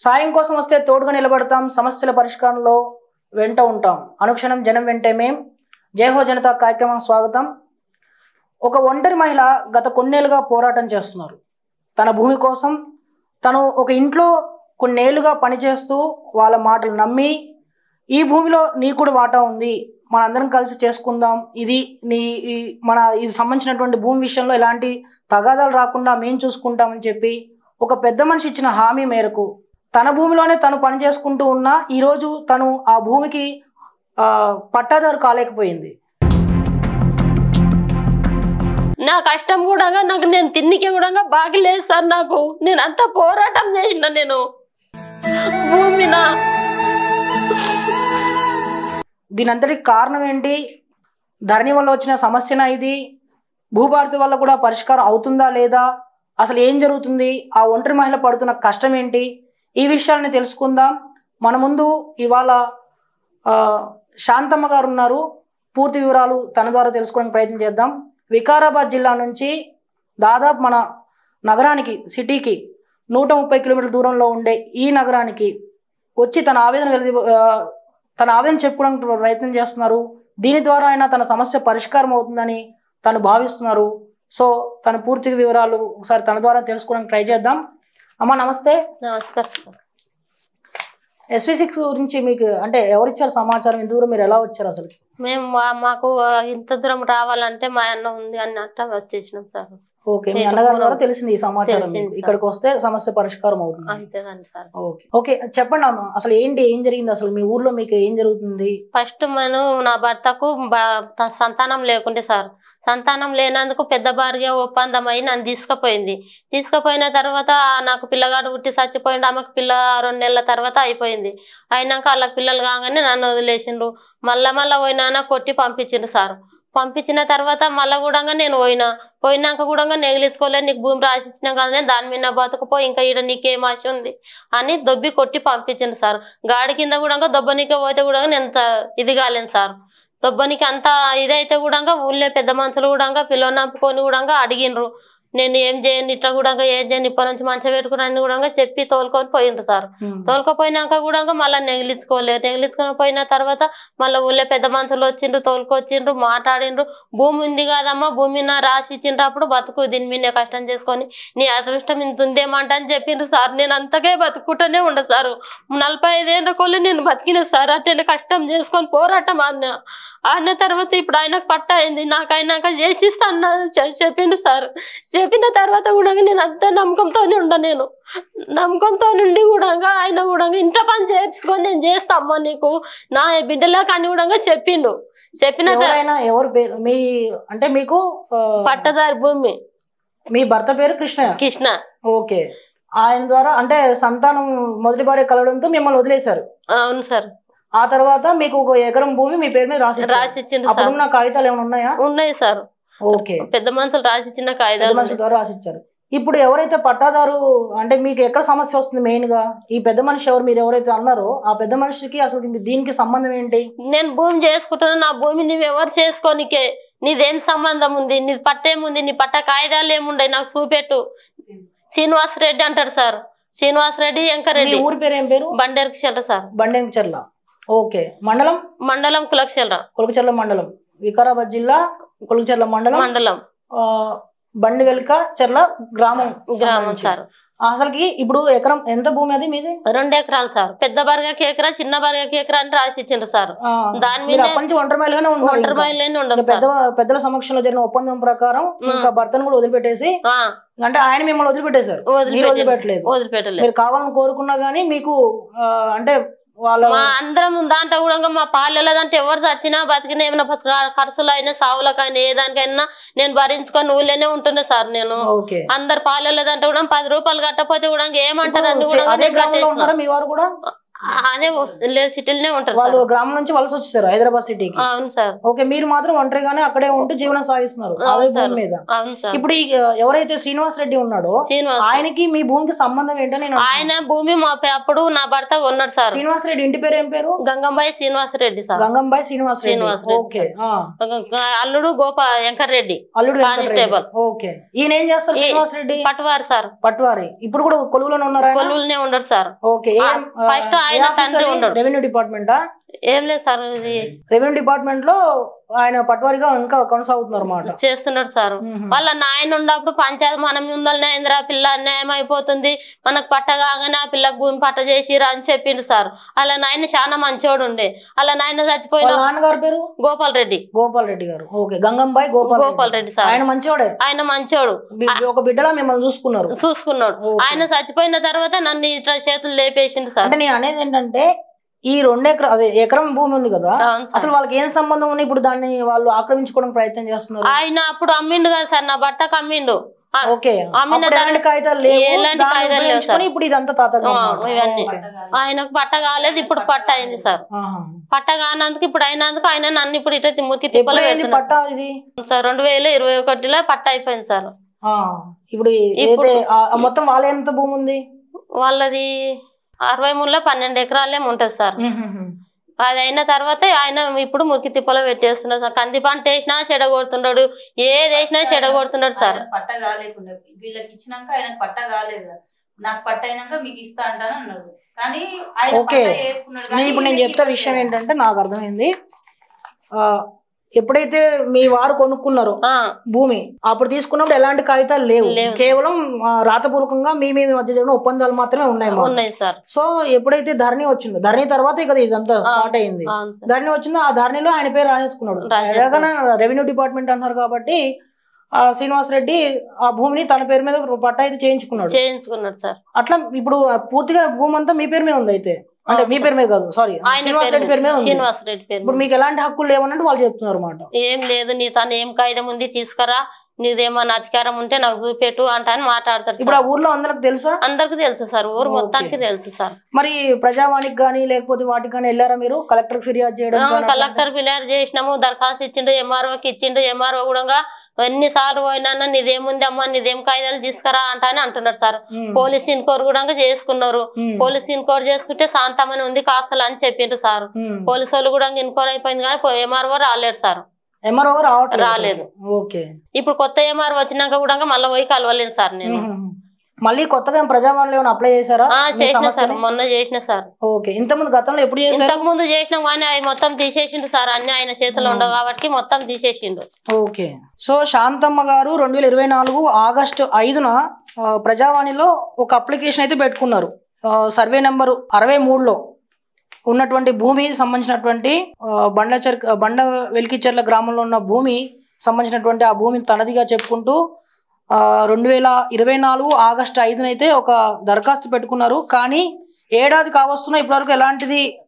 సాయం కోసం వస్తే తోడుగా నిలబడతాం, సమస్యల పరిష్కారంలో వెంట ఉంటాం. అనుక్షణం జనం వెంటే మేం. జయహో జనతా కార్యక్రమం స్వాగతం. ఒక ఒంటరి మహిళ గత కొన్నేళ్లుగా పోరాటం చేస్తున్నారు. తన భూమి కోసం తను ఒక ఇంట్లో కొన్నేళ్లుగా పనిచేస్తూ వాళ్ళ మాటలు నమ్మి, ఈ భూమిలో నీకు కూడా వాటా ఉంది, మనందరం కలిసి చేసుకుందాం, ఇది ఇది సంబంధించినటువంటి భూమి విషయంలో ఎలాంటి తగాదాలు రాకుండా మేము చూసుకుంటామని చెప్పి ఒక పెద్ద మనిషి ఇచ్చిన హామీ మేరకు తన భూమిలోనే తను పని చేసుకుంటూ ఉన్నా ఈరోజు తను ఆ భూమికి పట్టాదారు కాలేకపోయింది. నా కష్టం కూడా నాకు నేను తిన్నికి కూడా బాగా లేదు సార్. నాకు నేను అంత పోరాటం చేసిన నేను భూమిన. దీనంతటికి కారణం ఏంటి? ధరణి వల్ల వచ్చిన సమస్యనా ఇది? భూభారతి వల్ల కూడా పరిష్కారం అవుతుందా లేదా? అసలు ఏం జరుగుతుంది? ఆ ఒంటరి మహిళ పడుతున్న కష్టం ఏంటి? ఈ విషయాలని తెలుసుకుందాం. మన ముందు ఇవాళ శాంతమ్మ గారు ఉన్నారు. పూర్తి వివరాలు తన ద్వారా తెలుసుకోవడానికి ప్రయత్నం చేద్దాం. వికారాబాద్ జిల్లా నుంచి దాదాపు మన నగరానికి, సిటీకి 130 కిలోమీటర్ల దూరంలో ఉండే ఈ నగరానికి వచ్చి తన ఆవేదన చెప్పుకోవడానికి ప్రయత్నం చేస్తున్నారు. దీని ద్వారా అయినా తన సమస్య పరిష్కారం అవుతుందని తను భావిస్తున్నారు. సో తన పూర్తి వివరాలు ఒకసారి తన ద్వారా తెలుసుకోవడానికి ట్రై చేద్దాం. అమ్మా నమస్తే. నమస్కారం సార్. SV6 గురించి మీకు అంటే ఎవరిచ్చారు సమాచారం? ఇంత దూరం మీరు ఎలా వచ్చారు? అసలు మేము మాకు ఇంత దూరం రావాలంటే మా అన్న ఉంది అన్నట్టు వచ్చేసినాం సార్. ఓకే, మీ అన్నగారి ద్వారా తెలిసింది ఈ సమాచారం. ఇక్కడికి వస్తే సమస్య పరిష్కారం అవుతుంది. అంతేనండి సార్. ఓకే, చెప్పండి అమ్మ, అసలు ఏం జరిగింది? అసలు మీ ఊర్లో మీకు ఏం జరుగుతుంది? ఫస్ట్ నేను నా భర్తకు సంతానం లేకుంటే సార్, సంతానం లేనందుకు పెద్ద భార్య ఒప్పందం అయి నన్ను తీసుకుపోయిన తర్వాత నాకు పిల్లగాడు పుట్టి చచ్చిపోయింది. ఆమెకు పిల్ల 2 నెలల తర్వాత అయిపోయింది. అయినాక వాళ్ళ పిల్లలు కాగానే నన్ను వదిలేసిండ్రు. మళ్ళా పోయినా కొట్టి పంపించిండ్రు సార్. పంపించిన తర్వాత మళ్ళీ కూడా నేను పోయినాక కూడా నెగిలించుకోలేదు. నీకు భూమి రాసిచ్చినా కానీ దాని మీద బతుకుపోయి ఇంకా ఈడ నీకేం ఆశ ఉంది అని దొబ్బి కొట్టి పంపించింది సార్. గాడి కింద కూడా దొబ్బనికే పోతే కూడా నేను ఇది కాలేను సార్. దొబ్బనికి అంత ఇదైతే కూడా ఊళ్ళో పెద్ద మనుషులు కూడా పిల్లలు నంపుకొని కూడా అడిగినరు. నేను ఏం చేయను, ఇట్లా కూడా ఏం చేయను, ఇప్పటి నుంచి మంచిగా పెట్టుకున్నాను కూడా చెప్పి తోలుకొని పోయిండ్రు సార్. తోలుకపోయినాక కూడా మళ్ళీ నెగిలించుకొని పోయిన తర్వాత మళ్ళీ ఊళ్ళో పెద్ద మనుషులు వచ్చిండ్రు, తోలుకొచ్చిండ్రు, మాట్లాడిండ్రు. భూమి ఉంది కాదమ్మా, భూమి రాసి ఇచ్చిండ్రప్పుడు బతుకు, దీని మీద కష్టం చేసుకొని నీ అదృష్టం ఇంత ఉందేమంట అని చెప్పిండ్రు సార్. నేను అంతకే బతుకుంటూనే ఉండ సార్. 45 ఏళ్ళ కొల్లు నేను బతికిన సార్. అంటే కష్టం చేసుకొని పోరాటం అన్న తర్వాత ఇప్పుడు ఆయనకు పట్ట అయింది. నాకు అయినాక చేసిస్తాను చెప్పిండు సార్. చెప్పిన తర్వాత కూడా నేను అంత నమ్మకంతోనే నేను నమ్మకంతో నుండి కూడా ఆయన కూడా ఇంత పని చేసుకొని నేను చేస్తామ్మా నీకు నా బిడ్డలా కానీ కూడా చెప్పిండు. చెప్పిన ఎవరు పేరు మీ అంటే మీకు పట్టదారి భూమి? మీ భర్త పేరు కృష్ణ. ఓకే, ఆయన ద్వారా అంటే సంతానం మొదటి భార్య కలవడంతో మిమ్మల్ని వదిలేశారు. అవును సార్. ఆ తర్వాత మీకు 1 ఎకరం భూమి మీ పేరు మీద రాసిచ్చిండు సార్. అప్పుడున్న కాగితాలు ఏమైనా ఉన్నాయా? ఉన్నాయి సార్. ఓకే, పెద్ద మనుషులు రాసిచ్చిన కాగితాలు ద్వారా రాసిచ్చారు. ఇప్పుడు ఎవరైతే పట్టాదారు అంటే మీకు ఎక్కడ సమస్య వస్తుంది మెయిన్ గా? ఈ పెద్ద మనిషి ఎవరు మీరు ఎవరైతే అన్నారో ఆ పెద్ద మనిషికి అసలు దీనికి సంబంధం ఏంటి? నేను భూమి చేసుకుంటున్నా, నా భూమి నువ్వు ఎవరు చేసుకోనికే, నీదేం సంబంధం ఉంది, నీ పట్టేముంది, నీ పట్ట కాగితాలు ఏముండే నాకు చూపెట్టు. శ్రీనివాస్ రెడ్డి అంటారు సార్. శ్రీనివాస్ రెడ్డి, వెంకరెడ్డి. ఊరి పేరు ఏం పేరు? బండెర్కిచెర్ల సార్. బండెర్కిచెర్ల. ఓకే, మండలం కులకచెర్ల మండలం, వికారాబాద్ జిల్లా కులకచెర్ల మండలం బండివెల్క చెర్ల గ్రామం సార్. అసలుకి ఇప్పుడు ఎకరం ఎంత భూమి అది మీది? 2 ఎకరాలు సార్. పెద్ద బర్గకి ఎకరా, చిన్న బర్గకి ఎకరా అని రాసి ఇచ్చిండ్రు సార్. దాని మీద ఒంటరి మహిళగానే ఉండదు. పెద్దల సమక్షంలో జరిగిన ఒప్పందం ప్రకారం ఇంకా భర్తను కూడా వదిలిపెట్టేసి, అంటే ఆయన మిమ్మల్ని వదిలిపెట్టేశారు, వదిలిపెట్టలేదు. మీరు కావాలని కోరుకున్నా గానీ మీకు అంటే మా అందరం దాంట్లో కూడా మా పాలెదంటే ఎవరు చచ్చినా బతికినా ఏమైనా ఖర్చులు అయినా సావులకైనా ఏదానికైనా నేను భరించుకొని ఊళ్ళోనే ఉంటున్నా సార్. నేను అందరు పాలెదంటే కూడా 10 రూపాయలు కట్టకపోతే కూడా ఏమంటారని కూడా అదే లేదు సిటీలోనే ఉంటారు వాళ్ళు గ్రామం నుంచి వలస వచ్చేసారు హైదరాబాద్ సిటీకి. అవును సార్. ఓకే, మీరు మాత్రం ఒంటరిగానే అక్కడే ఉంటూ జీవనం సాగిస్తున్నారు అదే భూమి మీద. అవును సార్. ఇప్పుడు ఎవరైతే శ్రీనివాస్ రెడ్డి ఉన్నాడో ఆయనకి మీ భూమికి సంబంధం ఏంటో నేను ఆయన భూమి మా అప్పుడు నా భర్త ఉన్నాడు సార్. శ్రీనివాస్ రెడ్డి ఇంటి పేరు ఏం పేరు? గంగంబాయి శ్రీనివాస్ రెడ్డి సార్. గంగంబాయి శ్రీనివాస్ రెడ్డి. ఓకే. అల్లుడు వెంకట్ రెడ్డి అల్లుడు కానిస్టేబుల్. ఓకే. ఈయన ఏం చేస్తారు శ్రీనివాస్ రెడ్డి? పట్వారి సార్. పట్వారి. ఇప్పుడు కూడా కొలువులోనే ఉన్నారు? కొలువులోనే ఉండరు సార్. ఓకే. ఫస్ట్ ఆయన తండ్రి ఉండడు. రెవెన్యూ డిపార్ట్మెంటా? ఏం లేదు సార్, ఇది రెవెన్యూ డిపార్ట్మెంట్ లో ఆయన పట్వారిగా ఇంకా కొనసాగుతున్నారు అన్నమాట. చేస్తున్నాడు సార్. వాళ్ళ నాయన ఉన్నప్పుడు పంచాయతీ మనం ముందలనే ఇంద్రా పిల్ల అన్యాయం అయిపోతుంది, మనకు పట్ట కాగానే ఆ పిల్లకు భూమి పట్ట చేసిరా అని చెప్పిండు సార్. వాళ్ళ నాయన చాలా మంచోడు ఉండే. వాళ్ళ నాయన చచ్చిపోయిన నాన్నగారు పేరు గోపాల్ రెడ్డి. గోపాల్ రెడ్డి గారు. ఓకే. గంగంబాయి గోపాల్ రెడ్డి సార్. ఆయన మంచోడే. ఆయన మంచోడు. ఒక బిడ్డలా మిమ్మల్ని చూసుకున్నాడు. ఆయన చచ్చిపోయిన తర్వాత నన్ను ఇట్లా చేతులు లేపేసిండు సార్. అంటే నేను అనేది ఏంటంటే ఈ 2 ఎకరం భూమి ఉంది కదా, అసలు వాళ్ళకి ఏం సంబంధం ఉంది? ఇప్పుడు దాన్ని వాళ్ళు ఆక్రమించుకోవడానికి ప్రయత్నం చేస్తున్నారు. ఆయన అప్పుడు అమ్మిండు కదా సార్, నా భర్తకు అమ్మిండు. ఓకే. ఎలాంటి కాగితాలు లేవు సార్. ఇప్పుడు ఇదంతా ఇవన్నీ ఆయనకు పట్ట కాలేదు, ఇప్పుడు పట్ట అయింది సార్. పట్ట కానందుకు ఇప్పుడు అయినందుకు ఆయన నన్ను ఇప్పుడు ఇట్లా మురికి తిప్పలు పెడుతున్నారు సార్. 2021లో పట్ట అయిపోయింది సార్. ఇప్పుడు మొత్తం వాళ్ళ ఎంత భూమి ఉంది? వాళ్ళది 63లో 12 ఎకరాలే ఉంటది సార్. అది అయిన తర్వాత ఆయన ఇప్పుడు మురికి తిప్పలో పెట్టేస్తున్నాడు సార్. కంది పంట వేసినా చెడగొడుతున్నాడు, ఏది వేసినా చెడగొడుతున్నాడు సార్. పట్ట కాలేకుండా వీళ్ళకి ఇచ్చినాక ఆయనకు పట్ట కాలేదు, నాకు పట్ట అయినాక మీకు ఇస్తా అంటాను అన్నాడు. కానీ ఇప్పుడు నేను చెప్తా విషయం ఏంటంటే నాకు అర్థమైంది. ఎప్పుడైతే మీ వారు కొనుక్కున్నారో భూమి అప్పుడు తీసుకున్నప్పుడు ఎలాంటి కాగితాలు లేవు, కేవలం రాతపూర్వకంగా మీ మధ్య జరిగిన ఒప్పందాలు మాత్రమే ఉన్నాయి సార్. సో ఎప్పుడైతే ధరణి వచ్చిందో, ధరణి తర్వాత ఇక ఇదంతా స్టార్ట్ అయింది. ధరణి వచ్చిందో ఆ ధరణిలో ఆయన పేరు రాసేసుకున్నాడు. ఎలాగైనా రెవెన్యూ డిపార్ట్మెంట్ అన్నారు కాబట్టి శ్రీనివాస్ రెడ్డి ఆ భూమిని తన పేరు మీద పట్టా అయితే చేయించుకున్నాడు సార్. అట్లా ఇప్పుడు పూర్తిగా భూమి అంతా మీ పేరు మీద ఉంది. అయితే అంటే మీ పేరు మీద కాదు, సారీ శ్రీనివాస్ రెడ్డి పేరు మీద ఉంది. ఇప్పుడు మీకు ఎలాంటి హక్కులు లేవన్నట్టు వాళ్ళు చెప్తున్నారు అన్నమాట. ఏం లేదు, నీ తను ఏం కాగితం ఉంది తీసుకురా, నీదేమన్నా అధికారం ఉంటే నాకు చూపెట్టు అని మాట్లాడతారు. ఇప్పుడు ఆ ఊర్లో అందరికి తెలుసా? అందరికి తెలుసు సార్, ఊరు మొత్తానికి తెలుసు సార్. మరి ప్రజావాణికి గానీ లేకపోతే వాటికి గానీ వెళ్ళారా మీరు? కలెక్టర్ ఫిర్యాదు చేయడం? కలెక్టర్ ఫిర్యాదు చేసినాము, దరఖాస్తు ఇచ్చిండు, ఎంఆర్ఓకి ఇచ్చిండు. ఎంఆర్ఓ కూడా ఎన్నిసార్లు పోయినా నీదేముంది అమ్మా, నీదేం కాగితాలు తీసుకురా అంటున్నారు సార్. పోలీస్ ఇన్క్వైరీ కూడా చేసుకున్నారు. పోలీస్ ఇన్క్వైరీ చేసుకుంటే శాంతమని ఉంది కాస్తలు అని చెప్పిండ్రు సార్. పోలీసు వాళ్ళు కూడా ఇన్క్వైరీ అయిపోయింది కానీ ఎంఆర్ఓ రాలేడు సార్. రాలేదు. ఇప్పుడు కొత్త ఎంఆర్ఓ వచ్చినాక కూడా మళ్ళీ పోయి కలవలేదు సార్. నేను మళ్ళీ కొత్తగా ప్రజావాణిలో ఏమైనా అప్లై చేశారా? చేసిన సార్, మొన్న చేసిన సార్. ఓకే. ఇంతకుముందు గతంలో ఎప్పుడు చేశారు? ఇంతకు ముందు చేసినాం కానీ అవి మొత్తం తీసేసిండు సార్. అన్ని ఆయన చేతిలో ఉండవు కాబట్టి మొత్తం తీసేసిండు. ఓకే. సో శాంతమ్మ గారు 2024 ఆగస్టు 5న ప్రజావాణిలో ఒక అప్లికేషన్ అయితే పెట్టుకున్నారు. సర్వే నెంబర్ 63లో ఉన్నటువంటి భూమి సంబంధించినటువంటి బండ వెలికిచెర్ల గ్రామంలో ఉన్న భూమి సంబంధించినటువంటి ఆ భూమిని తనదిగా చెప్పుకుంటూ 2024 ఆగస్టు 5న అయితే ఒక దరఖాస్తు పెట్టుకున్నారు. కానీ ఏడాది కావస్తున్నా ఇప్పటివరకు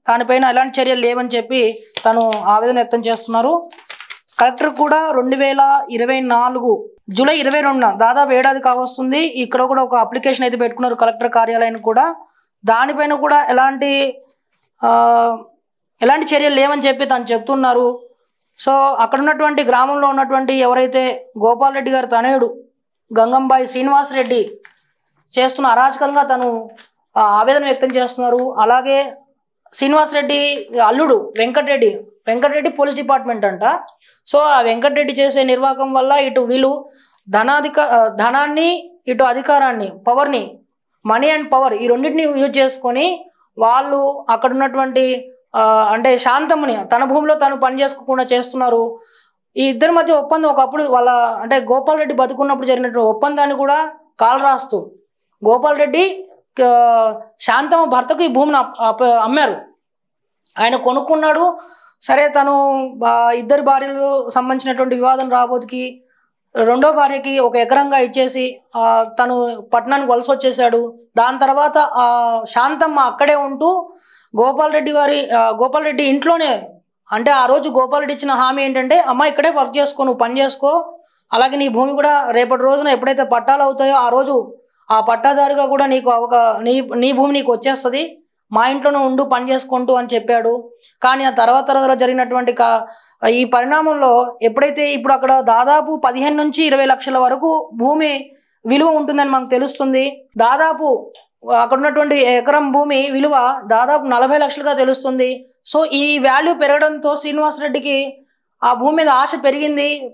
దానిపైన ఎలాంటి చర్యలు లేవని చెప్పి తను ఆవేదన వ్యక్తం చేస్తున్నారు. కలెక్టర్ కూడా 2024 జూలై 22న దాదాపు ఏడాది కావస్తుంది, ఇక్కడ కూడా ఒక అప్లికేషన్ అయితే పెట్టుకున్నారు కలెక్టర్ కార్యాలయానికి కూడా. దానిపైన కూడా ఎలాంటి చర్యలు లేవని చెప్పి తను చెప్తున్నారు. సో అక్కడ ఉన్నటువంటి గ్రామంలో ఉన్నటువంటి ఎవరైతే గోపాల్ రెడ్డి గారి తనయుడు గంగంబాయి శ్రీనివాస్ రెడ్డి చేస్తున్న అరాచకంగా తను ఆవేదన వ్యక్తం చేస్తున్నారు. అలాగే శ్రీనివాస్ రెడ్డి అల్లుడు వెంకటరెడ్డి పోలీస్ డిపార్ట్మెంట్ అంట. సో ఆ వెంకటరెడ్డి చేసే నిర్వాహకం వల్ల ఇటు వీళ్ళు ధనాన్ని, ఇటు అధికారాన్ని, పవర్ని, మనీ అండ్ పవర్ ఈ రెండింటిని యూజ్ చేసుకొని వాళ్ళు అక్కడ ఉన్నటువంటి అంటే శాంతమ్మని తన భూమిలో తను పని చేసుకోకుండా చేస్తున్నారు. ఈ ఇద్దరి మధ్య ఒప్పందం ఒకప్పుడు వాళ్ళ అంటే గోపాల్ రెడ్డి బతుకున్నప్పుడు జరిగినటువంటి ఒప్పందాన్ని కూడా కాలరాస్తూ గోపాల్ రెడ్డి శాంతమ్మ భర్తకు ఈ భూమిని అమ్మారు. ఆయన కొనుక్కున్నాడు. సరే, తను ఇద్దరు భార్యలు సంబంధించినటువంటి వివాదం రాబోతుకి రెండో భార్యకి 1 ఎకరంగా ఇచ్చేసి తను పట్టణానికి వలస వచ్చేసాడు. దాని తర్వాత శాంతమ్మ అక్కడే ఉంటూ గోపాల్ రెడ్డి ఇంట్లోనే, అంటే ఆ రోజు గోపాల్ రెడ్డి ఇచ్చిన హామీ ఏంటంటే, అమ్మ ఇక్కడే వర్క్ చేసుకో, నువ్వు పని చేసుకో, అలాగే నీ భూమి కూడా రేపటి రోజున ఎప్పుడైతే పట్టాలు అవుతాయో ఆ రోజు ఆ పట్టాదారుగా కూడా నీకు నీ భూమి నీకు వచ్చేస్తుంది, మా ఇంట్లోనే ఉండు పని చేసుకుంటూ అని చెప్పాడు. కానీ ఆ తర్వాత జరిగినటువంటి ఈ పరిణామంలో ఎప్పుడైతే ఇప్పుడు అక్కడ దాదాపు 15 నుంచి 20 లక్షల వరకు భూమి విలువ ఉంటుందని మనకు తెలుస్తుంది. దాదాపు అక్కడ ఉన్నటువంటి ఎకరం భూమి విలువ దాదాపు 40 లక్షలుగా తెలుస్తుంది. సో ఈ వాల్యూ పెరగడంతో శ్రీనివాసరెడ్డికి ఆ భూమి మీద ఆశ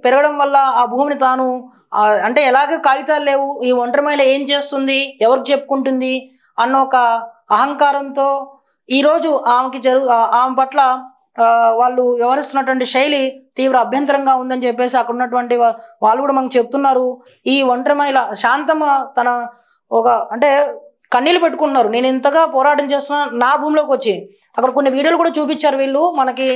పెరగడం వల్ల ఆ భూమిని తాను అంటే ఎలాగ కాగితాలు లేవు, ఈ ఒంటరి మహిళ ఏం చేస్తుంది, ఎవరికి చెప్పుకుంటుంది అన్న ఒక అహంకారంతో ఈరోజు ఆమె పట్ల వాళ్ళు వ్యవహరిస్తున్నటువంటి శైలి తీవ్ర అభ్యంతరంగా ఉందని చెప్పేసి అక్కడ ఉన్నటువంటి వాళ్ళు కూడా మనకు చెప్తున్నారు. ఈ ఒంటరి మహిళ శాంతమ్మ తన అంటే కన్నీళ్ళు పెట్టుకుంటున్నారు. నేను ఇంతగా పోరాటం చేస్తున్నా నా భూమిలోకి వచ్చి అక్కడ కొన్ని వీడియోలు కూడా చూపించారు వీళ్ళు మనకి.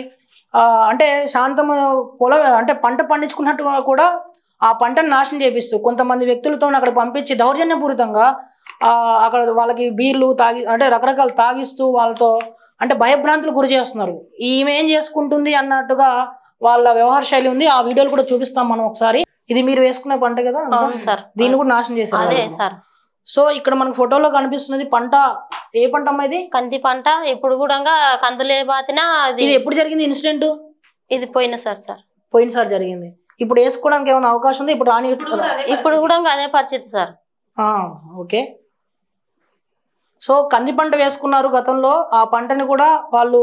అంటే శాంతమ్మ పొలం అంటే పంట పండించుకున్నట్టు కూడా ఆ పంటను నాశనం చేపిస్తూ కొంతమంది వ్యక్తులతో అక్కడ పంపించి దౌర్జన్యపూరితంగా అక్కడ వాళ్ళకి బీర్లు అంటే రకరకాలు తాగిస్తూ వాళ్ళతో అంటే భయభ్రాంతులు గురి చేస్తున్నారు. ఈమె ఏం చేసుకుంటుంది అన్నట్టుగా వాళ్ళ వ్యవహార శైలి ఉంది. ఆ వీడియోలు కూడా చూపిస్తాం మనం ఒకసారి. ఇది మీరు వేసుకునే పంట కదా, దీన్ని కూడా నాశనం చేశారు. సో ఇక్కడ మనకు ఫోటోలో కనిపిస్తున్నది పంట. ఏ పంట అమ్మా ఇది? కంది పంట. ఇప్పుడు కూడా కందులే బాతినా. ఇది ఎప్పుడు జరిగింది ఇన్సిడెంట్? ఇది పోయినసారి జరిగింది. ఇప్పుడు వేసుకోవడానికి ఏమైనా అవకాశం ఉంది? ఇప్పుడు కూడా అదే పరిస్థితి సార్. ఓకే. సో కంది పంట వేసుకున్నారు గతంలో. ఆ పంటని కూడా వాళ్ళు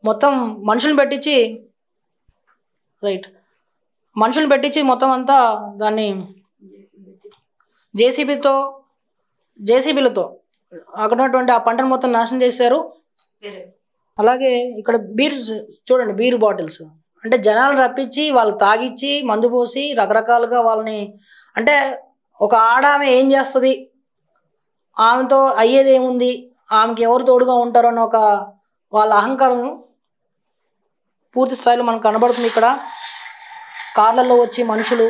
మొత్తం మనుషులు పెట్టించి మొత్తం అంతా దాన్ని జేసీబీలతో అక్కడ ఉన్నటువంటి ఆ పంటను మొత్తం నాశనం చేశారు. అలాగే ఇక్కడ చూడండి బీర్ బాటిల్స్ అంటే జనాలు రప్పించి వాళ్ళు తాగిచ్చి మందు పోసి రకరకాలుగా వాళ్ళని అంటే ఒక ఆడామె ఏం చేస్తుంది, ఆమెతో అయ్యేది ఏముంది, ఆమెకి ఎవరు తోడుగా ఉంటారు అన్న ఒక వాళ్ళ అహంకారం పూర్తి స్థాయిలో మనకు కనబడుతుంది. ఇక్కడ కార్లలో వచ్చి మనుషులు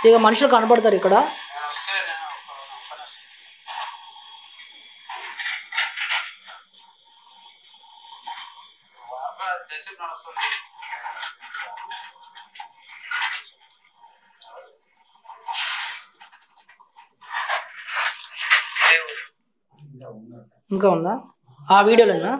ఇక మనుషులు కనబడతారు ఇక్కడ. ఇంకా ఉందా ఆ వీడియోలోనా?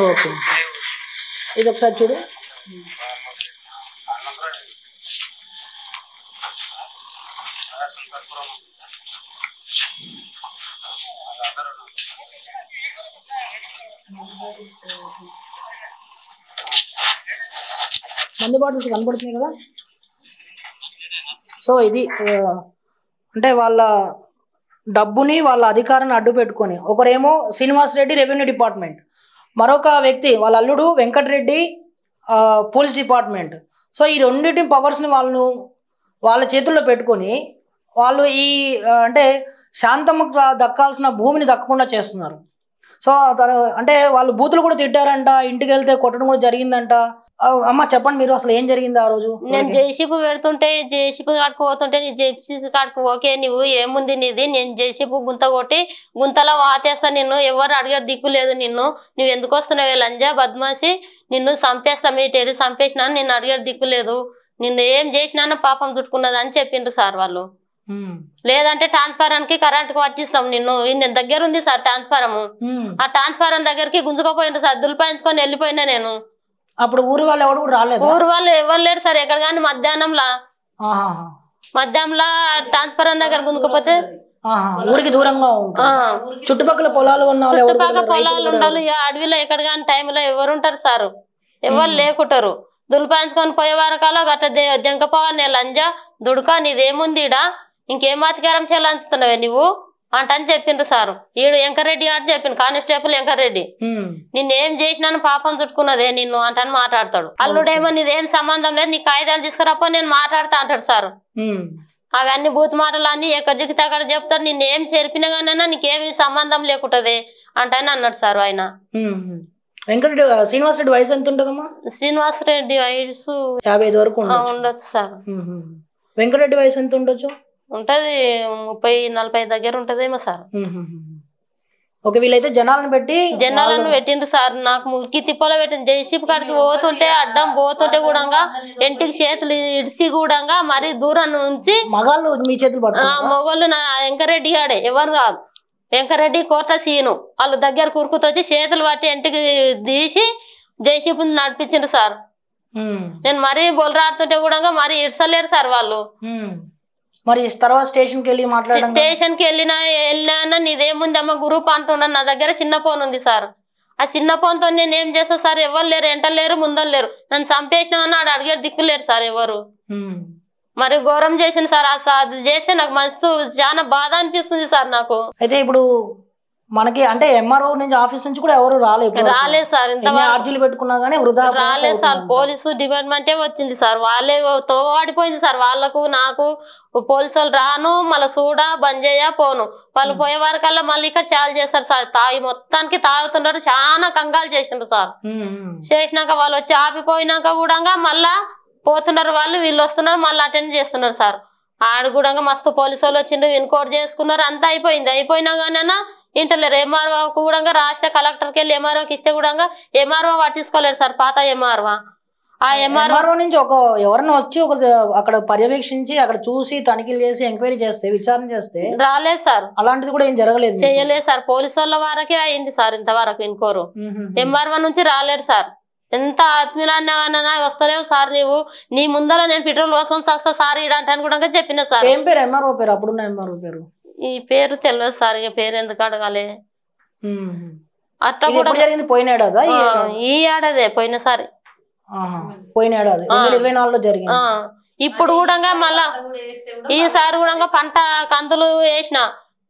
ఓకే, ఇది ఒకసారి చూడు. మందు బాటిల్స్ కనబడుతున్నాయి కదా. సో ఇది అంటే వాళ్ళ డబ్బుని వాళ్ళ అధికారాన్ని అడ్డు పెట్టుకొని ఒకరేమో శ్రీనివాసరెడ్డి రెవెన్యూ డిపార్ట్మెంట్, మరొక వ్యక్తి వాళ్ళ అల్లుడు వెంకటరెడ్డి పోలీస్ డిపార్ట్మెంట్. సో ఈ రెండింటి పవర్స్ని వాళ్ళ చేతుల్లో పెట్టుకొని వాళ్ళు ఈ అంటే శాంతమ్మకు దక్కాల్సిన భూమిని దక్కకుండా చేస్తున్నారు. సో అంటే వాళ్ళు బూతులు కూడా తిట్టారంట, ఇంటికి వెళ్తే కొట్టడం కూడా జరిగిందంట. అమ్మ చెప్పండి మీరు అసలు ఏం జరిగింది ఆ రోజు? నేను జేసీబీ పెడుతుంటే జేసీబీ కాడికి పోతుంటే నీ జేసీబీ కాడికి ఓకే నువ్వు ఏముంది నీది, నేను జేసీబీ గుంత కొట్టి గుంతలో వాతేస్తా, నిన్ను ఎవరు అడిగారు దిక్కు లేదు, నువ్వు ఎందుకు వస్తున్నావు లంజా బద్మాసి, నిన్ను చంపేస్తా, మీ టెరి చంపేసినా నిన్ను అడిగారు దిక్కు లేదు, నిన్ను ఏం చేసినా పాపం చుట్టుకున్నది అని చెప్పిండ్రు సార్ వాళ్ళు. లేదంటే ట్రాన్స్ఫారం కి కరెంట్ పట్టిస్తాం నిన్ను, నేను దగ్గర ఉంది సార్ ట్రాన్స్ఫారము, ఆ ట్రాన్స్ఫారం దగ్గరికి గుంజుకోపోయిండ్రు సార్, దులిపాయించుకొని వెళ్ళిపోయినా నేను. అప్పుడు ఊరు వాళ్ళు ఎవరు కూడా రాలేదు? ఊరు వాళ్ళు ఎవరు లేరు సార్ ఎక్కడ కానీ. మధ్యాహ్నంలో ట్రాన్స్ఫారం దగ్గర గుంజుకోపోతే ఊరికి దూరంగా చుట్టుపక్కల పొలాలు ఉండాలి, అడవిలో ఎక్కడ కానీ టైంలో ఎవరు ఉంటారు సార్, ఎవరు లేకుంటారు. దులిపాయించుకొని పోయే వరకాలో గట్ట దెంకపోవా నే లంజా దుడుక నీదేముంది ఇడా, ఇంకేం అధికారం చేయాలనుకున్నావే నువ్వు అంటని చెప్పిండ్రు సార్. ఈడు వెంకరెడ్డి గారు చెప్పిండు, కానిస్టేబుల్ వెంకరెడ్డి, నిన్నేం చేసినాను పాపం చుట్టుకున్నదే నిన్ను అంటని మాట్లాడతాడు. అల్లుడేమో నీదేం సంబంధం లేదు, నీ కాగితాలు తీసుకురాపో నేను మాట్లాడతా అంటాడు సార్. అవన్నీ బూత్ మాటలు అన్ని ఎక్కడ జిగితే అక్కడ చెప్తాడు. నిన్నేం చేర్పినా కానీ నీకేమి సంబంధం లేకుంటది అంటని అన్నాడు సార్ ఆయన. వెంకటరెడ్డి శ్రీనివాసరెడ్డి వయసు ఎంత ఉంటుందమ్మా? శ్రీనివాసరెడ్డి వయసు 55 వరకు ఉండొచ్చు సార్. వెంకటరెడ్డి వయసు ఎంత ఉండొచ్చు? ఉంటది 30-40 దగ్గర ఉంటదేమో సార్. ఓకే, వీళ్ళైతే జనాలను పెట్టిండ్రు సార్. నాకు మురికి తిప్పలో పెట్టింది. జైషిప్ కాడికి పోతుంటే అడ్డం పోతుంటే కూడా ఇంటికి చేతులు ఇడిసి కూడా మరి దూరం నుంచి మగాళ్ళు మీ చేతులు మొగోళ్ళు నా వెంకరెడ్డి గాడే, ఎవరు రాదు. వెంకరెడ్డి కోట సీను వాళ్ళు దగ్గర కురుకుతొచ్చి చేతులు పట్టి ఇంటికి తీసి జైషిప్ నడిపించిండ్రు సార్. నేను మరీ బొలరాడుతుంటే కూడా మరి ఇడ్సలేరు సార్ వాళ్ళు. మరి తర్వాత స్టేషన్ కి వెళ్ళి మాట్లాడాను. స్టేషన్ కి వెళ్ళినా నీదేముంది అమ్మ గ్రూప్ అంటున్నాను. నా దగ్గర చిన్న ఫోన్ ఉంది సార్. ఆ చిన్న ఫోన్ తో నేను ఏం చేస్తా సార్? ఎవరు లేరు, ఎంటలేరు, ముందలేరు. నన్ను చంపేసిన ఆడు అడిగే దిక్కులేరు సార్ ఎవరు. మరి ఘోరం చేసింది సార్. అది చేస్తే నాకు మస్తు చాలా బాధ అనిపిస్తుంది సార్ నాకు. అయితే ఇప్పుడు మనకి అంటే ఎంఆర్ఓ నుంచి ఆఫీస్ నుంచి కూడా ఎవరు రాలేదు సార్. అర్జీలు పెట్టుకున్నా కానీ వృధా రాలేదు సార్. పోలీసు డిపార్ట్మెంటే వచ్చింది సార్. వాళ్ళే తోవాడిపోయింది సార్. వాళ్ళకు నాకు పోలీసు వాళ్ళు రాను మళ్ళీ చూడా బంద్ చేయ పోను. వాళ్ళు పోయే వరకల్లా మళ్ళీ ఇక్కడ చాలా చేస్తారు సార్. తాగి మొత్తానికి తాగుతున్నారు. చాలా కంగాలు చేసిండ్రు సార్. చేసినాక వాళ్ళు వచ్చి ఆపిపోయినాక కూడా మళ్ళా పోతున్నారు వాళ్ళు. వీళ్ళు వస్తున్నారు మళ్ళీ అటెండ్ చేస్తున్నారు సార్. ఆడు కూడా మస్తు పోలీసు వాళ్ళు వచ్చిండ్రు, ఇన్కోట్ చేసుకున్నారు. అంతా అయిపోయినా కానీ ఇంటలేరు. ఎంఆర్ఓ కూడా రాష్ట్ర కలెక్టర్కి వెళ్ళి ఎంఆర్ఓకి ఇస్తే కూడా ఎంఆర్ఓ పట్టించుకోలేరు సార్. పాత ఎంఆర్ఓ ఆ ఎంఆర్ఓ నుంచి ఎవరైనా వచ్చి అక్కడ పర్యవేక్షించి అక్కడ చూసి తనిఖీలు చేసి ఎంక్వైరీ చేస్తే విచారణ చేస్తే రాలేదు సార్. అలాంటిది కూడా ఏం జరగలేదు, చేయలేదు సార్. పోలీసు వాళ్ళ వరకే అయింది సార్ ఇంతవరకు. ఇన్కోరు ఎంఆర్ఓ నుంచి రాలేరు సార్. ఎంత ఆత్మీయాన్ని వస్తలేవు సార్. నీ ముందర నేను పెట్రోల్ కోసం వస్తా సార్ ఇడంటాను కూడా చెప్పిన సార్. ఏం పేరు ఎంఆర్ఓ పేరు? అప్పుడున్న ఎంఆర్ఓ పేరు ఈ పేరు తెలియదు సార్. ఇక పేరు ఎందుకు అడగాలి? అట్లా కూడా పోయిన ఏడాది ఈ ఏడాదే పోయినసారి పోయిన ఏడాది 2024లో జరిగింది. ఇప్పుడు కూడా మళ్ళా ఈసారి కూడా పంట కందులు వేసిన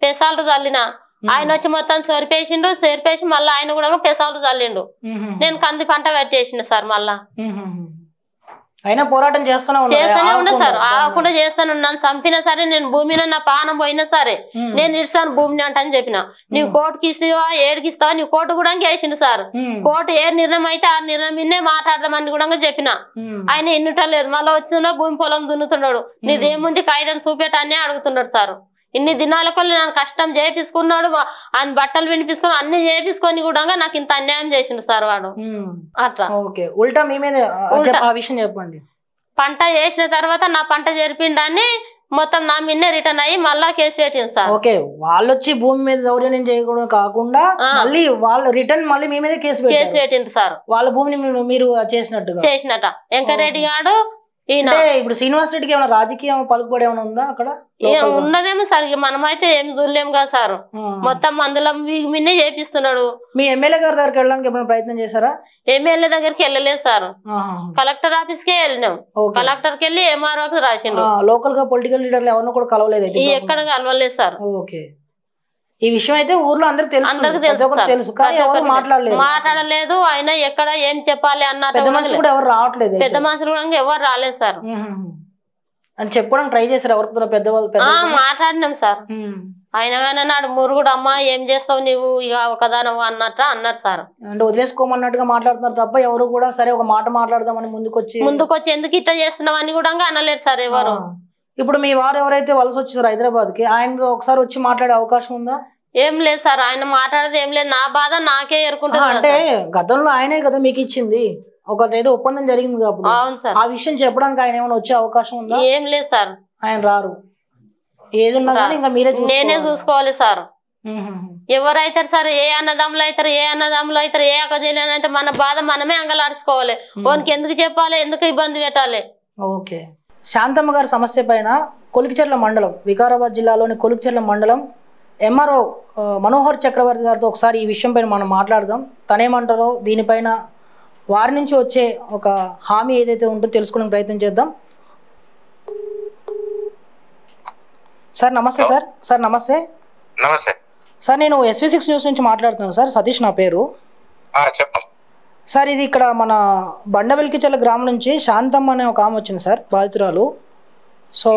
పెసాలు చల్లిన. ఆయన వచ్చి మొత్తం చెరిపేసి మళ్ళీ ఆయన కూడా పెసాలు చల్లిండు. నేను కంది పంట పెట్టేసిన సార్. మళ్ళా అయినా పోరాటం చేస్తూనే ఉన్నా సార్. ఆగకుండా చేస్తాను. నన్ను చంపినా సరే, నేను భూమిలో నా పానం పోయినా సరే నేను ఇస్తాను భూమిని అంటని చెప్పిన. నీవు కోర్టుకి ఇస్తావా ఏడికి ఇస్తావా? నీవు కోర్టు కూడా వేసిండు సార్. కోర్టు ఏ నిర్ణయం అయితే ఆ నిర్ణయం మాట్లాడదామని కూడా చెప్పిన. ఆయన ఇన్నటలేదు. మళ్ళీ వచ్చిన భూమి పొలం దున్నుతున్నాడు. నీదేముంది కాగితం చూపేటాన్ని అడుగుతున్నాడు సార్. ఇన్ని దినాలకు నన్ను కష్టం చేపించుకున్నాడు. ఆయన బట్టలు వినిపించుకుని అన్ని చేపించుకొని కూడా నాకు ఇంత అన్యాయం చేసిండు సార్ వాడు. అట్లా ఉల్టా మీ మీద విషయం చెప్పండి. పంట వేసిన తర్వాత నా పంట జరిపిండని మొత్తం నా మీదే రిటర్న్ అయ్యి మళ్ళా కేసు పెట్టింది సార్. ఓకే, వాళ్ళు వచ్చి భూమి మీద దౌర్జన్యం చేయకూడదు కాకుండా మళ్ళీ వాళ్ళు రిటర్న్ మళ్ళీ మీ మీద కేసు పెట్టింది సార్. వాళ్ళ భూమిని మీరు చేసినట్ట వెంకరెడ్డి గారు. ఇప్పుడు శ్రీనివాసరెడ్డికి ఏమైనా రాజకీయం పలుకుబడి ఏమైనా ఉందా అక్కడ? ఉన్నదేమో సార్. మనమైతే ఏం చూడలేము కదా సార్. మొత్తం అందులో మిన్నే చేపిస్తున్నాడు. మీ ఎమ్మెల్యే గారి దగ్గరికి వెళ్ళడానికి ఏమైనా ప్రయత్నం చేశారా? ఎమ్మెల్యే దగ్గరికి వెళ్ళలేదు సార్. కలెక్టర్ ఆఫీస్ కే వెళ్ళినాం. కలెక్టర్ కి వెళ్ళి ఎంఆర్ఓకి రాసిండు. లోకల్ గా పొలిటికల్ లీడర్లు ఎవరిని కూడా కలవలేదు? ఎక్కడ కలవలేదు సార్. ఓకే, ఈ విషయం అయితే ఊర్లో అందరికి తెలుసు కానీ ఎవరు మాట్లాడలేదు. అయినా ఎక్కడ ఏం చెప్పాలి అన్న పెద్ద మనుషులు కూడా ఎవరు రావట్లేదు. పెద్ద మనుషులు కూడా ఎవరు రాలేదు సార్. అని చెప్పడానికి ట్రై చేశారు ఎవరు పెద్దవాళ్ళు? మాట్లాడినాం సార్. అయినా కానీ నాడు మురుగుడు అమ్మా ఏం చేస్తావు నీవు ఇక ఒకదానవు అన్నట్టు అన్నారు సార్. అంటే వదిలేసుకోమన్నట్టుగా మాట్లాడుతున్నారు తప్ప ఎవరు కూడా సరే ఒక మాట మాట్లాడదామని ముందుకొచ్చి ఎందుకు ఇట్లా చేస్తున్నావు అని కూడా అనలేరు సార్ ఎవరు. ఇప్పుడు మీ వారు ఎవరైతే వలస వచ్చారో హైదరాబాద్ కి, ఆయన ఒకసారి వచ్చి మాట్లాడే అవకాశం ఉందా? ఏం లేదు సార్. ఆయన మాట్లాడేది ఏం లేదు. నా బాధ నాకే ఎరుకుంటుంది. అంటే గతంలో ఆయనే కదా మీకు ఇచ్చింది, ఒకటేదో ఒప్పందం జరిగింది కాబట్టి. అవును సార్. ఆ విషయం చెప్పడానికి ఆయన ఏమైనా వచ్చే అవకాశం ఉందా? ఏం లేదు సార్. ఆయన రారు. ఏది ఉన్నా కానీ ఇంకా నేనే చూసుకోవాలి సార్. ఎవరైతారు సార్? ఏ అన్నదమ్ములు అవుతారు, ఏ అక్కజేయాలి అంటే మన బాధ మనమే అంగలార్చుకోవాలి. వానికి ఎందుకు చెప్పాలి, ఎందుకు ఇబ్బంది పెట్టాలి? ఓకే, శాంతమ్మ గారి సమస్య పైన కొలికిచెర్ల మండలం, వికారాబాద్ జిల్లాలోని కొలికిచెర్ల మండలం ఎంఆర్ఓ మనోహర్ చక్రవర్తి గారితో ఒకసారి ఈ విషయం పైన మనం మాట్లాడదాం. తనేమంటారో దీనిపైన వారి నుంచి వచ్చే ఒక హామీ ఏదైతే ఉంటుందో తెలుసుకునే ప్రయత్నం చేద్దాం. సార్ నమస్తే. సార్ నమస్తే. నమస్తే సార్, నేను SV6 న్యూస్ నుంచి మాట్లాడుతున్నాను సార్. సతీష్ నా పేరు. చెప్పండి సార్, ఇది ఇక్కడ మన బండవెల్కిచర్ల గ్రామం నుంచి శాంతమ్మ అనే ఒక ఆమె వచ్చింది సార్, బాధితురాలు. సో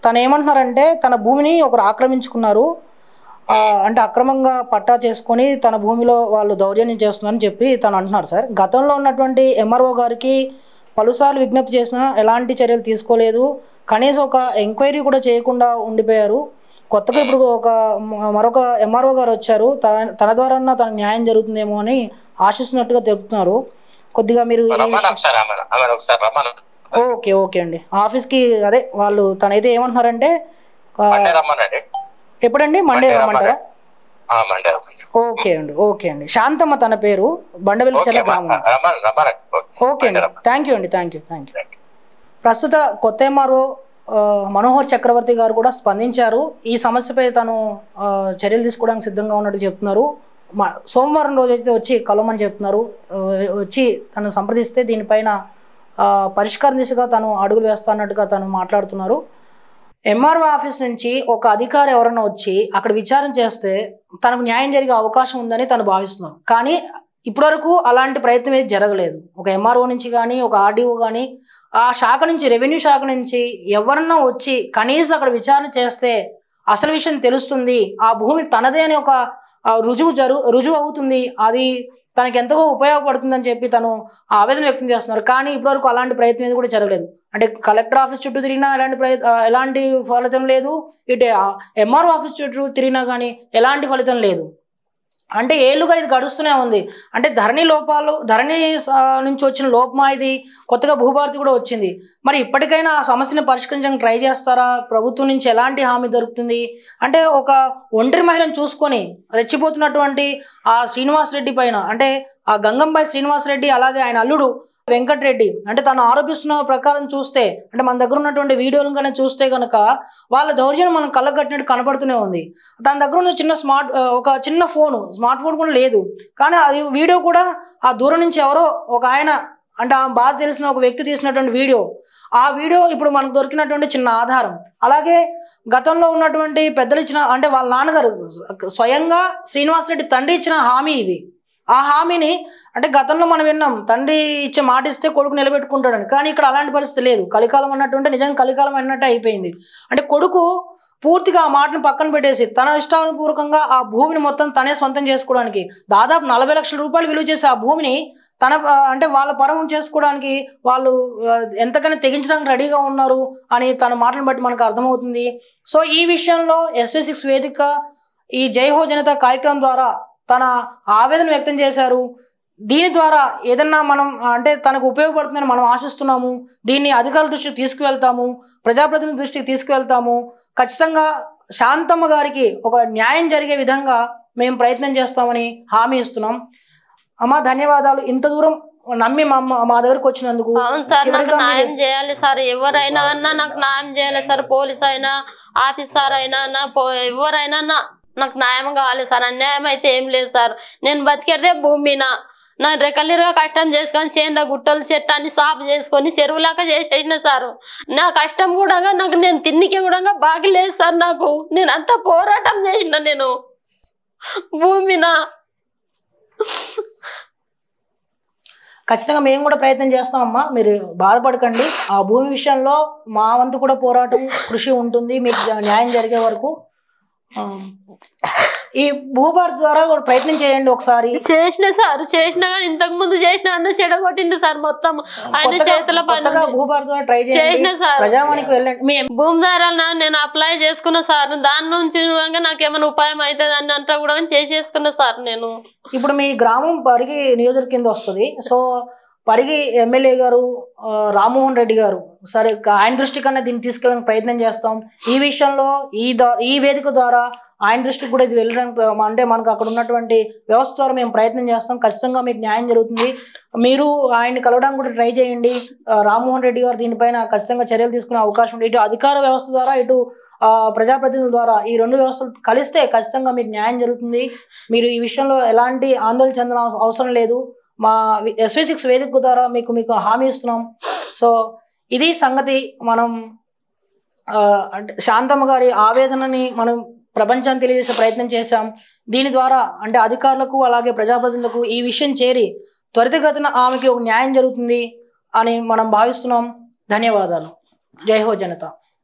తను ఏమంటున్నారంటే తన భూమిని ఒకరు ఆక్రమించుకున్నారు, అంటే అక్రమంగా పట్టా చేసుకొని తన భూమిలో వాళ్ళు దౌర్జన్యం చేస్తున్నారని చెప్పి తను అంటున్నారు సార్. గతంలో ఉన్నటువంటి MRO గారికి పలుసార్లు విజ్ఞప్తి చేసినా ఎలాంటి చర్యలు తీసుకోలేదు, కనీసం ఒక ఎంక్వైరీ కూడా చేయకుండా ఉండిపోయారు. కొత్తగా ఇప్పుడు మరొక MRO గారు వచ్చారు, తన ద్వారా తనకు న్యాయం జరుగుతుందేమో అని ఆశిస్తున్నట్టుగా తెలుపుతున్నారు. కొద్దిగా మీరు ఓకే ఓకే అండి, ఆఫీస్కి అదే వాళ్ళు తనైతే ఏమంటున్నారంటే ఎప్పుడండి మండే రమ్మంటారా? ఓకే అండి. శాంతమ్మ తన పేరు, బండవెల్కిచర్ల గ్రామం. ఓకే అండి, థ్యాంక్ యూ అండి, థ్యాంక్ యూ. ప్రస్తుత కొత్త MRO మనోహర్ చక్రవర్తి గారు కూడా స్పందించారు. ఈ సమస్యపై తను చర్యలు తీసుకోవడానికి సిద్ధంగా ఉన్నట్టు చెప్తున్నారు. సోమవారం రోజు అయితే వచ్చి కలవమని చెప్తున్నారు. వచ్చి తను సంప్రదిస్తే దీనిపైన పరిష్కారం దిశగా తను అడుగులు వేస్తా అన్నట్టుగా తను మాట్లాడుతున్నారు. MRO ఆఫీస్ నుంచి ఒక అధికారి ఎవరైనా వచ్చి అక్కడ విచారణ చేస్తే తనకు న్యాయం జరిగే అవకాశం ఉందని తను భావిస్తున్నారు. కానీ ఇప్పటివరకు అలాంటి ప్రయత్నం ఏది జరగలేదు. ఒక MRO నుంచి కానీ, ఒక RDO కానీ, ఆ శాఖ నుంచి, రెవెన్యూ శాఖ నుంచి ఎవరన్నా వచ్చి కనీసం అక్కడ విచారణ చేస్తే అసలు విషయం తెలుస్తుంది, ఆ భూమి తనదే అని ఒక రుజువు అవుతుంది, అది తనకి ఎంతో ఉపయోగపడుతుందని చెప్పి తను ఆవేదన వ్యక్తం చేస్తున్నారు. కానీ ఇప్పటివరకు అలాంటి ప్రయత్నం ఏది కూడా జరగలేదు. అంటే కలెక్టర్ ఆఫీస్ చుట్టూ తిరిగినా ఎలాంటి ఫలితం లేదు, ఇటు MRO ఆఫీస్ చుట్టూ తిరిగినా కానీ ఎలాంటి ఫలితం లేదు. అంటే ఏళ్ళుగా ఇది గడుస్తూనే ఉంది. అంటే ధరణి నుంచి వచ్చిన లోపమా ఇది? కొత్తగా భూభారతి కూడా వచ్చింది. మరి ఇప్పటికైనా ఆ సమస్యను పరిష్కరించడానికి ట్రై చేస్తారా? ప్రభుత్వం నుంచి ఎలాంటి హామీ దొరుకుతుంది? అంటే ఒక ఒంటరి మహిళను చూసుకొని రెచ్చిపోతున్నటువంటి ఆ శ్రీనివాసరెడ్డి పైన, అంటే ఆ గంగంబాయి శ్రీనివాసరెడ్డి, అలాగే ఆయన అల్లుడు వెంకటరెడ్డి, అంటే తను ఆరోపిస్తున్న ప్రకారం చూస్తే, అంటే మన దగ్గర ఉన్నటువంటి వీడియోలు కనుక చూస్తే కనుక వాళ్ళ దౌర్జన్యం మనం కళ్ళకు కట్టినట్టు కనపడుతూనే ఉంది. తన దగ్గర ఉన్న ఒక చిన్న స్మార్ట్ ఫోన్ కూడా లేదు. కానీ అది వీడియో కూడా ఆ దూరం నుంచి ఎవరో ఒక ఆయన, అంటే ఆ బాధ తెలిసిన ఒక వ్యక్తి తీసినటువంటి వీడియో. ఆ వీడియో ఇప్పుడు మనకు దొరికినటువంటి చిన్న ఆధారం. అలాగే గతంలో ఉన్నటువంటి పెద్దలు ఇచ్చిన, అంటే వాళ్ళ నాన్నగారు స్వయంగా శ్రీనివాసరెడ్డి తండ్రి ఇచ్చిన హామీ ఇది. ఆ హామీని, అంటే గతంలో మనం విన్నాం, తండ్రి ఇచ్చే మాట ఇస్తే కొడుకు నిలబెట్టుకుంటాడని. కానీ ఇక్కడ అలాంటి పరిస్థితి లేదు. కలికాలం అన్నట్టు నిజంగా కలికాలం అన్నట్టు అయిపోయింది. అంటే కొడుకు పూర్తిగా ఆ మాటను పక్కన పెట్టేసి తన ఇష్టానుపూర్వకంగా ఆ భూమిని మొత్తం తనే సొంతం చేసుకోవడానికి దాదాపు 40 లక్షల రూపాయలు విలువ చేసే ఆ భూమిని అంటే వాళ్ళ పరం చేసుకోవడానికి వాళ్ళు ఎంతకైనా తెగించడానికి రెడీగా ఉన్నారు అని తన మాటలను బట్టి మనకు అర్థమవుతుంది. సో ఈ విషయంలో SV6 వేదిక ఈ జై హో జనతా కార్యక్రమం ద్వారా తన ఆవేదన వ్యక్తం చేశారు. దీని ద్వారా ఏదన్నా మనం, అంటే తనకు ఉపయోగపడుతుందని మనం ఆశిస్తున్నాము. దీన్ని అధికారుల దృష్టికి తీసుకువెళ్తాము, ప్రజాప్రతినిధుల దృష్టికి తీసుకువెళ్తాము. ఖచ్చితంగా శాంతమ్మ గారికి ఒక న్యాయం జరిగే విధంగా మేము ప్రయత్నం చేస్తామని హామీ ఇస్తున్నాం. అమ్మా, ధన్యవాదాలు ఇంత దూరం నమ్మి మా దగ్గరకు వచ్చినందుకు. అవును సార్, నాకు న్యాయం చేయాలి సార్. ఎవరైనా నాకు న్యాయం చేయాలి సార్. పోలీస్ అయినా, ఆఫీసర్ అయినా, ఎవరైనా నాకు న్యాయం కావాలి సార్. అన్యాయం అయితే ఏం లేదు సార్. నేను బతికేదే భూమిన, నా రెక్కలిరుగా కష్టం చేసుకొని చేనుల గుట్టలు చెట్టాన్ని సాపు చేసుకొని చెరువులాగా చేసేసిన సార్. నా కష్టం కూడా నేను తిన్నికి కూడా బాగా లేదు సార్. నేను అంతా పోరాటం చేసిన, నేను భూమిన. ఖచ్చితంగా మేము కూడా ప్రయత్నం చేస్తామమ్మా, మీరు బాధపడకండి. ఆ భూమి విషయంలో మా వంతు కూడా పోరాటం, కృషి ఉంటుంది మీకు న్యాయం జరిగే వరకు. ఈ భూభారతి ద్వారా కూడా ప్రయత్నం చేయండి ఒకసారి. చేసిన సార్, చేసినా కానీ ఇంతకు ముందు చేసిన అన్న చెడగొట్టింది సార్ మొత్తం. ఆయన చేతుల పని భూభారతి ద్వారా ట్రై చేసిన సార్. ప్రజావానికి వెళ్ళండి. భూమి ద్వారా నేను అప్లై చేసుకున్నా సార్. దాని నుంచి నాకేమైనా ఉపాయం అవుతుంది అని అంతా కూడా చేసేసుకున్నా సార్. నేను ఇప్పుడు మీ గ్రామం పరిగి నియోజకవర్గం కింద వస్తుంది. సో పరిగి ఎమ్మెల్యే గారు రామ్మోహన్ రెడ్డి గారు, సరే ఆయన దృష్టి కన్నా దీన్ని తీసుకెళ్ళడానికి ప్రయత్నం చేస్తాం. ఈ విషయంలో ఈ వేదిక ద్వారా ఆయన దృష్టికి కూడా ఇది వెళ్ళడానికి, అంటే మనకు అక్కడ ఉన్నటువంటి వ్యవస్థ ద్వారా మేము ప్రయత్నం చేస్తాం. ఖచ్చితంగా మీకు న్యాయం జరుగుతుంది. మీరు ఆయన్ని కలవడానికి కూడా ట్రై చేయండి. రామ్మోహన్ రెడ్డి గారు దీనిపైన ఖచ్చితంగా చర్యలు తీసుకునే అవకాశం ఉంది. ఇటు అధికార వ్యవస్థ ద్వారా, ఇటు ప్రజాప్రతినిధుల ద్వారా ఈ రెండు వ్యవస్థలు కలిస్తే ఖచ్చితంగా మీకు న్యాయం జరుగుతుంది. మీరు ఈ విషయంలో ఎలాంటి ఆందోళన చెందిన అవసరం లేదు. మా SV6 వేదిక ద్వారా మీకు హామీ ఇస్తున్నాం. సో ఇది సంగతి. మనం అంటే శాంతమ్మ గారి ఆవేదనని మనం ప్రపంచాన్ని తెలియజేసే ప్రయత్నం చేశాం. దీని ద్వారా అంటే అధికారులకు అలాగే ప్రజాప్రతినిధులకు ఈ విషయం చేరి త్వరితగతిన ఆమెకి ఒక న్యాయం జరుగుతుంది అని మనం భావిస్తున్నాం. ధన్యవాదాలు. జై హో జనతా.